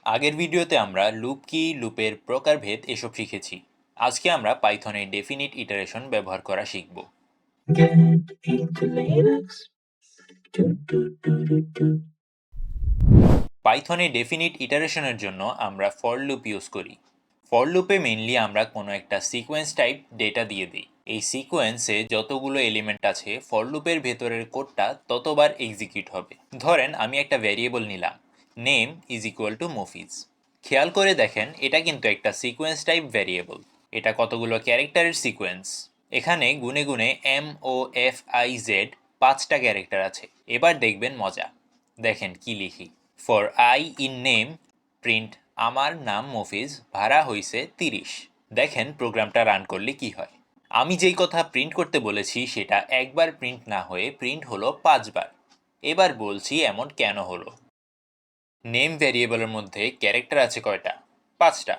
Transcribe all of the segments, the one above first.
আগের ভিডিওতে আমরা লুপ কি, লুপের প্রকারভেদ এসব শিখেছি। আজকে আমরা পাইথনে ডেফিনিট ইটারেশন ব্যবহার করা শিখব। Get into Linux. পাইথনে ডেফিনিট ইটারেশনের জন্য আমরা ফর লুপ ইউজ করি। ফর লুপে মেইনলি আমরা কোনো একটা সিকোয়েন্স টাইপ ডেটা দিয়ে দিই। এই সিকোয়েন্সে যতগুলো এলিমেন্ট আছে ফর লুপের ভেতরের কোডটা ততবার এক্সিকিউট হবে। ধরেন আমি একটা ভ্যারিয়েবল নিলাম, name is equal to Mofiz. খেয়াল করে দেখেন এটা কিন্তু একটা সিকোয়েন্স টাইপ ভ্যারিয়েবল। এটা কতগুলো ক্যারেক্টারের সিকোয়েন্স। এখানে গুনে গুনে MOFIZ 5টা ক্যারেক্টার আছে। এবার দেখবেন মজা। দেখেন কি লিখি। For i in name print আমার নাম মফিজ, ভাড়া হইছে 30। দেখেন প্রোগ্রামটা রান করলে কি হয়। আমি যেই কথা প্রিন্ট করতে বলেছি সেটা একবার প্রিন্ট না হয়ে প্রিন্ট হলো 5 বার। এবার বলছি এমন কেন হলো। নেম ভ্যারিয়েবলের মধ্যে ক্যারেক্টার আছে কয়টা? 5টা।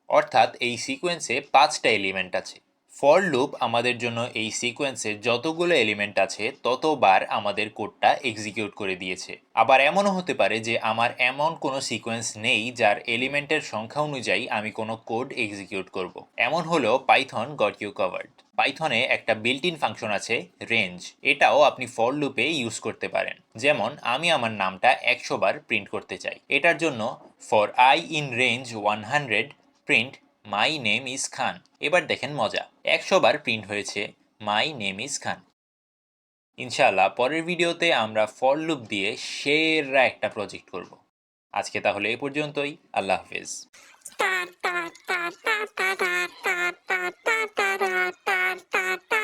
অর্থাৎ এই সিকোয়েন্সে 5টা এলিমেন্ট আছে। ফর লুপ আমাদের জন্য এই সিকোয়েন্সে যতগুলো এলিমেন্ট আছে ততবার আমাদের কোডটা এক্সিকিউট করে দিয়েছে। আবার এমনও হতে পারে যে আমার এমন কোনো সিকোয়েন্স নেই যার এলিমেন্টের সংখ্যা অনুযায়ী আমি কোনো কোড এক্সিকিউট করব। এমন হলেও পাইথন গট ইউ কভার্ড। পাইথনে একটা বিল্ট ইন ফাংশন আছে রেঞ্জ, এটাও আপনি ফর লুপে ইউজ করতে পারেন। যেমন আমি আমার নামটা 100 বার প্রিন্ট করতে চাই, এটার জন্য for i in range 100 print my name is Khan. এবার দেখেন মজা, 100 বার প্রিন্ট হয়েছে মাই নেম ইজ খান। ইনশাআল্লাহ পরের ভিডিওতে আমরা ফর লুপ দিয়ে সেরা একটা প্রজেক্ট করব। আজকে তাহলে এই পর্যন্তই। আল্লাহ হাফেজ। ta ta ta ta ta ta ta ta ta ta ta ta ta ta